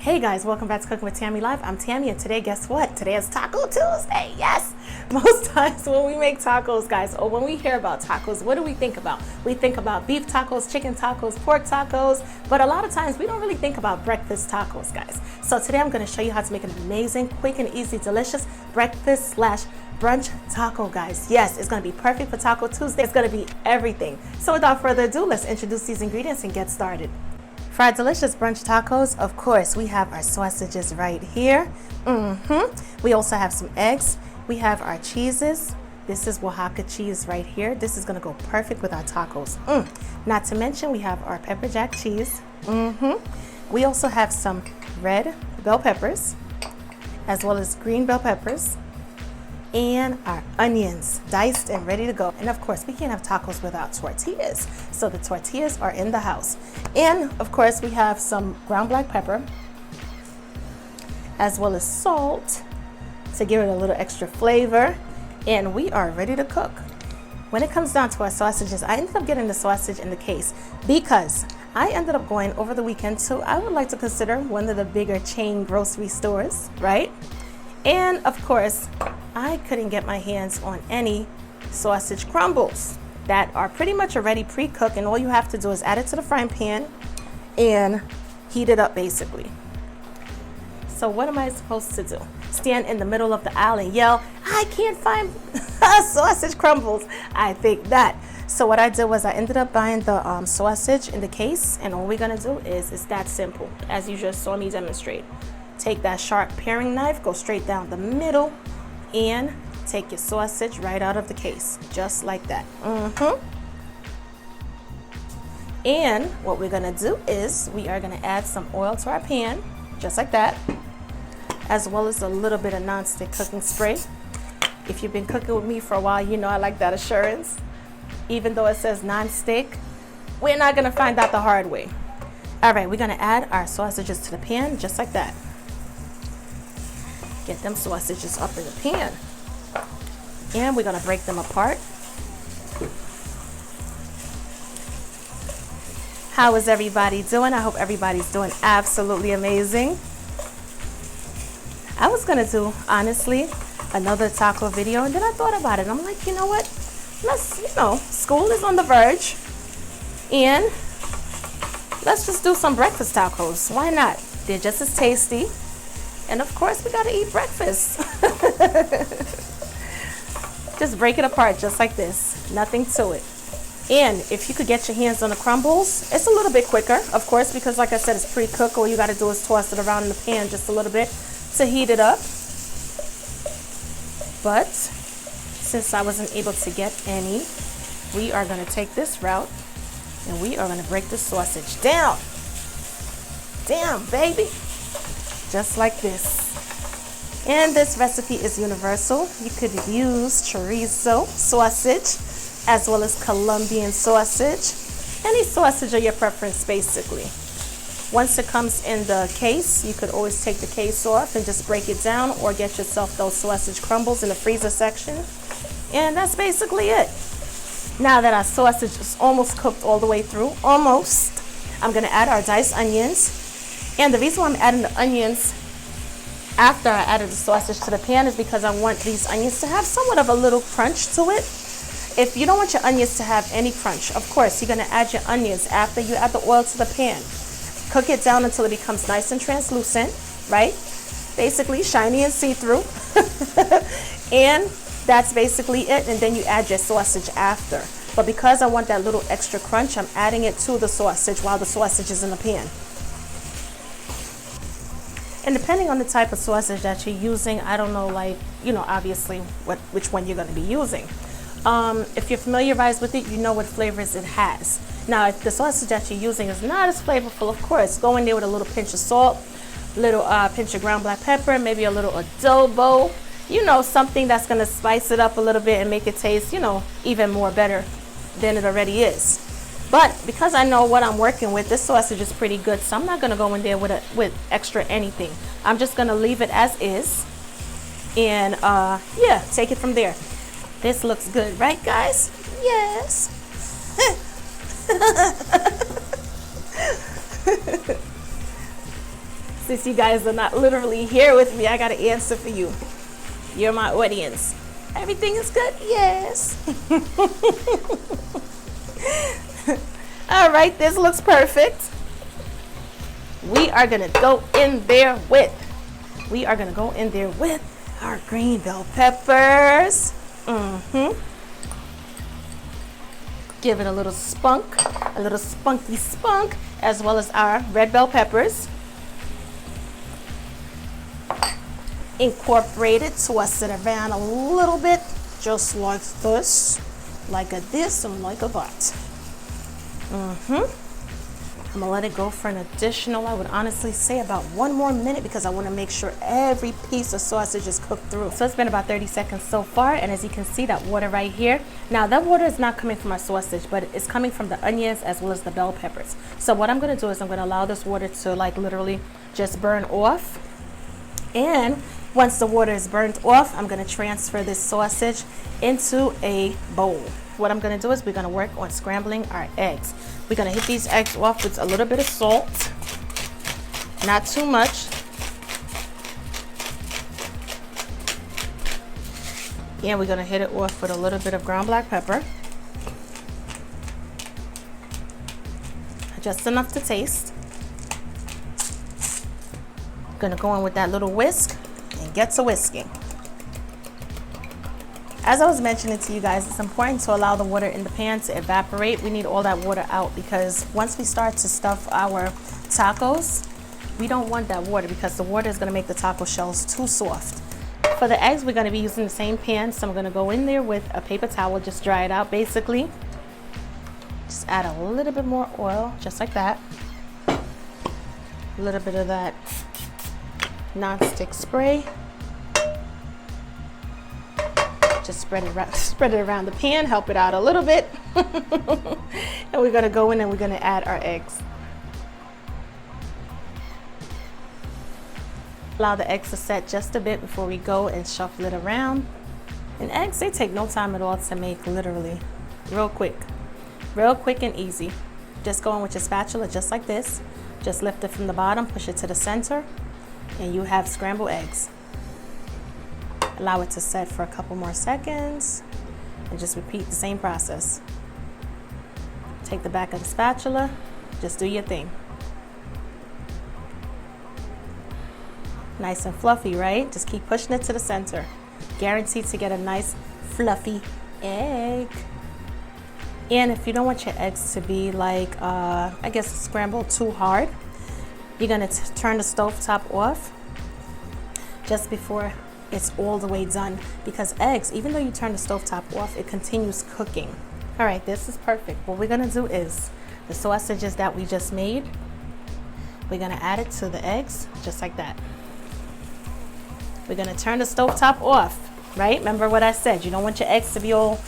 Hey guys, welcome back to Cooking with Tammy Live. I'm Tammy, and today, guess what? Today is Taco Tuesday. Yes! Most times when we make tacos, guys, or when we hear about tacos, what do we think about? We think about beef tacos, chicken tacos, pork tacos, but a lot of times we don't really think about breakfast tacos, guys. So today I'm going to show you how to make an amazing, quick and easy, delicious breakfast slash brunch taco, guys. Yes, it's going to be perfect for Taco Tuesday. It's going to be everything. So without further ado, let's introduce these ingredients and get started. For our delicious brunch tacos, of course, we have our sausages right here. We also have some eggs. We have our cheeses. This is Oaxaca cheese right here. This is gonna go perfect with our tacos. Not to mention, we have our pepper jack cheese. We also have some red bell peppers, as well as green bell peppers, and our onions diced and ready to go. And of course, we can't have tacos without tortillas, so the tortillas are in the house. And of course, we have some ground black pepper, as well as salt to give it a little extra flavor, and we are ready to cook. When it comes down to our sausages, I ended up getting the sausage in the case because I ended up going over the weekend to, I would like to consider, one of the bigger chain grocery stores, right? And of course, I couldn't get my hands on any sausage crumbles that are pretty much already pre-cooked, and all you have to do is add it to the frying pan and heat it up basically. So what am I supposed to do? Stand in the middle of the aisle and yell, I can't find sausage crumbles? I think that. So what I did was I ended up buying the sausage in the case, and all we're gonna do is, it's that simple, as you just saw me demonstrate. Take that sharp paring knife, go straight down the middle, and take your sausage right out of the case, just like that. And what we're gonna do is we are gonna add some oil to our pan, just like that, as well as a little bit of non-stick cooking spray. If you've been cooking with me for a while, you know I like that assurance. Even though it says non-stick, we're not gonna find out the hard way. All right, we're gonna add our sausages to the pan, just like that. Get them sausages up in the pan. And we're gonna break them apart. How is everybody doing? I hope everybody's doing absolutely amazing. I was gonna do, honestly, another taco video, and then I thought about it. I'm like, you know what? School is on the verge, and let's just do some breakfast tacos. Why not? They're just as tasty. And of course, we gotta eat breakfast. Just break it apart just like this. Nothing to it. And if you could get your hands on the crumbles, it's a little bit quicker, of course, because like I said, it's pre-cooked. All you gotta do is toss it around in the pan just a little bit to heat it up. But since I wasn't able to get any, we are gonna take this route and we are gonna break the sausage down. Down, baby. Just like this. And this recipe is universal. You could use chorizo sausage as well as Colombian sausage. Any sausage of your preference, basically. Once it comes in the case, you could always take the case off and just break it down, or get yourself those sausage crumbles in the freezer section. And that's basically it. Now that our sausage is almost cooked all the way through, almost, I'm gonna add our diced onions. And the reason why I'm adding the onions after I added the sausage to the pan is because I want these onions to have somewhat of a little crunch to it. If you don't want your onions to have any crunch, of course, you're gonna add your onions after you add the oil to the pan. Cook it down until it becomes nice and translucent, right? Basically shiny and see-through. And that's basically it. And then you add your sausage after. But because I want that little extra crunch, I'm adding it to the sausage while the sausage is in the pan. And depending on the type of sausage that you're using, I don't know, obviously which one you're going to be using. If you're familiarized with it, you know what flavors it has. Now, if the sausage that you're using is not as flavorful, of course, go in there with a little pinch of salt, little pinch of ground black pepper, maybe a little adobo, something that's going to spice it up a little bit and make it taste, even more better than it already is. But because I know what I'm working with, this sausage is pretty good, so I'm not gonna go in there with extra anything. I'm just gonna leave it as is, and yeah, take it from there. This looks good, right, guys? Yes. Since you guys are not literally here with me, I got to answer for you. You're my audience. Everything is good? Yes. All right, this looks perfect. We are going to go in there with our green bell peppers. Give it a little spunk, a little spunky spunk, as well as our red bell peppers. Incorporate it, twist it around a little bit, just like this, like a this and like a that. I'm gonna let it go for an additional, I would honestly say about 1 more minute, because I want to make sure every piece of sausage is cooked through. So it's been about 30 seconds so far, and as you can see, that water right here, now that water is not coming from our sausage, but it's coming from the onions as well as the bell peppers. So what I'm going to do is I'm going to allow this water to like literally just burn off, and once the water is burnt off, I'm going to transfer this sausage into a bowl. What I'm going to do is we're going to work on scrambling our eggs. We're going to hit these eggs off with a little bit of salt, not too much. And we're going to hit it off with a little bit of ground black pepper, just enough to taste. Going to go in with that little whisk and get to whisking. As I was mentioning to you guys, it's important to allow the water in the pan to evaporate. We need all that water out, because once we start to stuff our tacos, we don't want that water, because the water is going to make the taco shells too soft. For the eggs, we're going to be using the same pan, so I'm going to go in there with a paper towel, just dry it out basically. Just add a little bit more oil, just like that. A little bit of that non-stick spray. Just spread it around the pan, help it out a little bit. And we're going to go in and we're going to add our eggs. Allow the eggs to set just a bit before we go and shuffle it around. And eggs, they take no time at all to make, literally. Real quick and easy. Just go in with your spatula just like this. Just lift it from the bottom, push it to the center, and you have scrambled eggs. Allow it to set for a couple more seconds and just repeat the same process. Take the back of the spatula, just do your thing. Nice and fluffy, right? Just keep pushing it to the center. Guaranteed to get a nice fluffy egg. And if you don't want your eggs to be like, I guess scrambled too hard, you're gonna turn the stove top off just before it's all the way done, because eggs, even though you turn the stovetop off, it continues cooking. All right, this is perfect. What we're gonna do is the sausages that we just made, we're gonna add it to the eggs just like that. We're gonna turn the stovetop off, right? Remember what I said, you don't want your eggs to be all,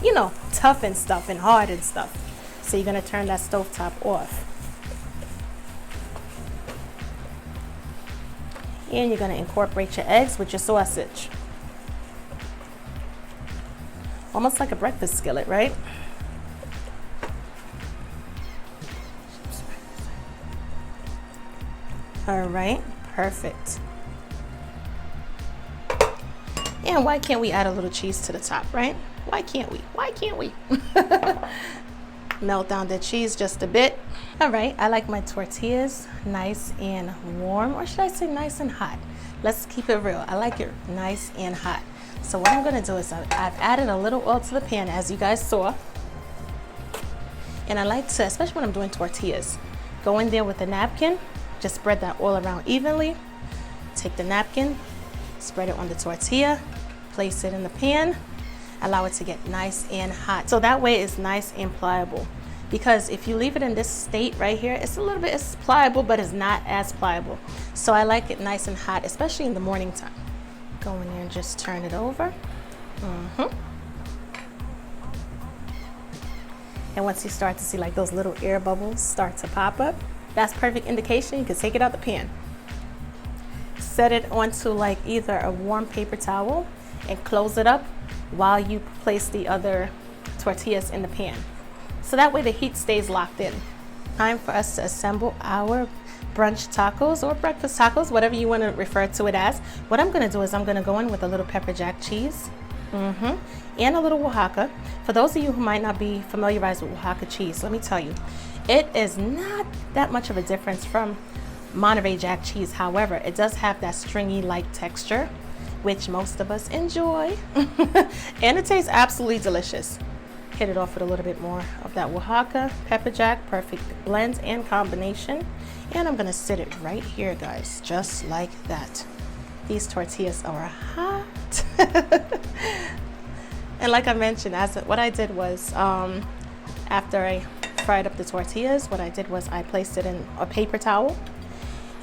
you know, tough and stuff and hard and stuff. So you're gonna turn that stovetop off. And you're going to incorporate your eggs with your sausage. Almost like a breakfast skillet, right? All right, perfect. And why can't we add a little cheese to the top, right? Why can't we? Why can't we? Melt down the cheese just a bit. All right, I like my tortillas nice and warm, or should I say nice and hot? Let's keep it real. I like it nice and hot. So what I'm gonna do is I've added a little oil to the pan, as you guys saw. And I like to, especially when I'm doing tortillas, go in there with a napkin, just spread that oil around evenly. Take the napkin, spread it on the tortilla, place it in the pan, allow it to get nice and hot. So that way it's nice and pliable. Because if you leave it in this state right here, it's it's pliable, but it's not as pliable. So I like it nice and hot, especially in the morning time. Go in there and just turn it over. And once you start to see like those little air bubbles start to pop up, that's perfect indication you can take it out the pan. Set it onto like either a warm paper towel and close it up while you place the other tortillas in the pan. So that way the heat stays locked in. Time for us to assemble our brunch tacos or breakfast tacos, whatever you want to refer to it as. What I'm going to do is I'm going to go in with a little pepper jack cheese and a little Oaxaca. For those of you who might not be familiarized with Oaxaca cheese, let me tell you, it is not that much of a difference from Monterey Jack cheese. However, it does have that stringy-like texture, which most of us enjoy, and it tastes absolutely delicious. Hit it off with a little bit more of that Oaxaca, pepper jack, perfect blend and combination. And I'm gonna sit it right here, guys, just like that. These tortillas are hot. And like I mentioned, what I did was, after I fried up the tortillas, what I did was I placed it in a paper towel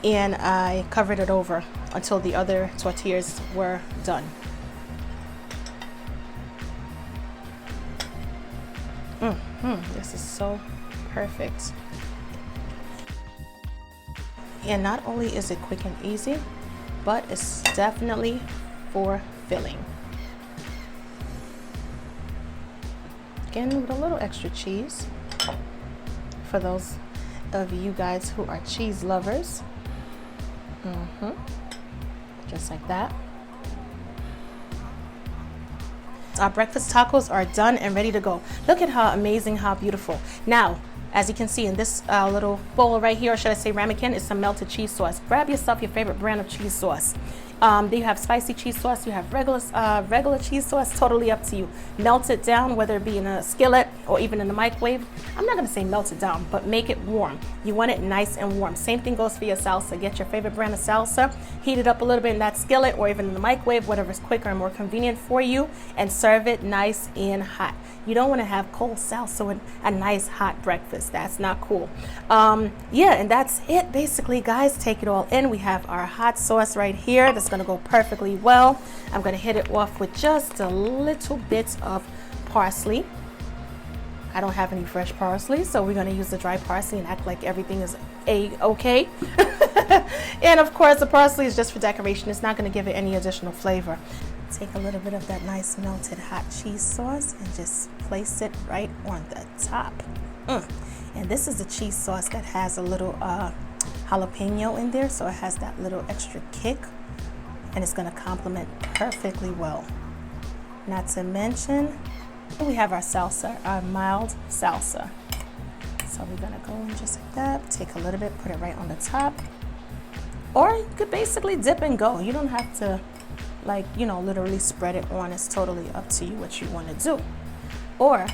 and I covered it over until the other tortillas were done. This is so perfect. And not only is it quick and easy, but it's definitely for filling. Again, with a little extra cheese for those of you guys who are cheese lovers. Just like that. Our breakfast tacos are done and ready to go. Look at how amazing, how beautiful. Now, as you can see in this little bowl right here, or should I say ramekin, is some melted cheese sauce. Grab yourself your favorite brand of cheese sauce. You have spicy cheese sauce, you have regular cheese sauce, totally up to you. Melt it down, whether it be in a skillet or even in the microwave. I'm not gonna say melt it down, but make it warm. You want it nice and warm. Same thing goes for your salsa. Get your favorite brand of salsa, heat it up a little bit in that skillet or even in the microwave, whatever's quicker and more convenient for you, and serve it nice and hot. You don't want to have cold salsa with a nice hot breakfast. That's not cool. Yeah, and that's it basically, guys. Take it all in. We have our hot sauce right here. That's going to go perfectly well. I'm going to hit it off with just a little bit of parsley. I don't have any fresh parsley, so we're going to use the dry parsley and act like everything is okay. And of course, the parsley is just for decoration. It's not going to give it any additional flavor. Take a little bit of that nice melted hot cheese sauce and just place it right on the top. And this is the cheese sauce that has a little jalapeno in there, so it has that little extra kick, and it's going to complement perfectly well. Not to mention, we have our salsa, our mild salsa. So we're going to go in just like that, take a little bit, put it right on the top. Or you could basically dip and go. You don't have to, like, you know, literally spread it on. It's totally up to you what you want to do. Or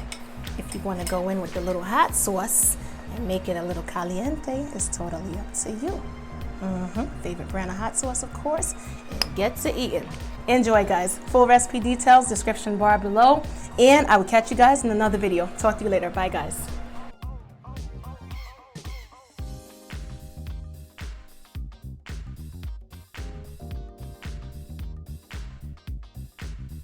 if you want to go in with the little hot sauce and make it a little caliente, it's totally up to you. Favorite brand of hot sauce, of course, and get to eating. Enjoy, guys. Full recipe details, description bar below, and I will catch you guys in another video. Talk to you later. Bye, guys.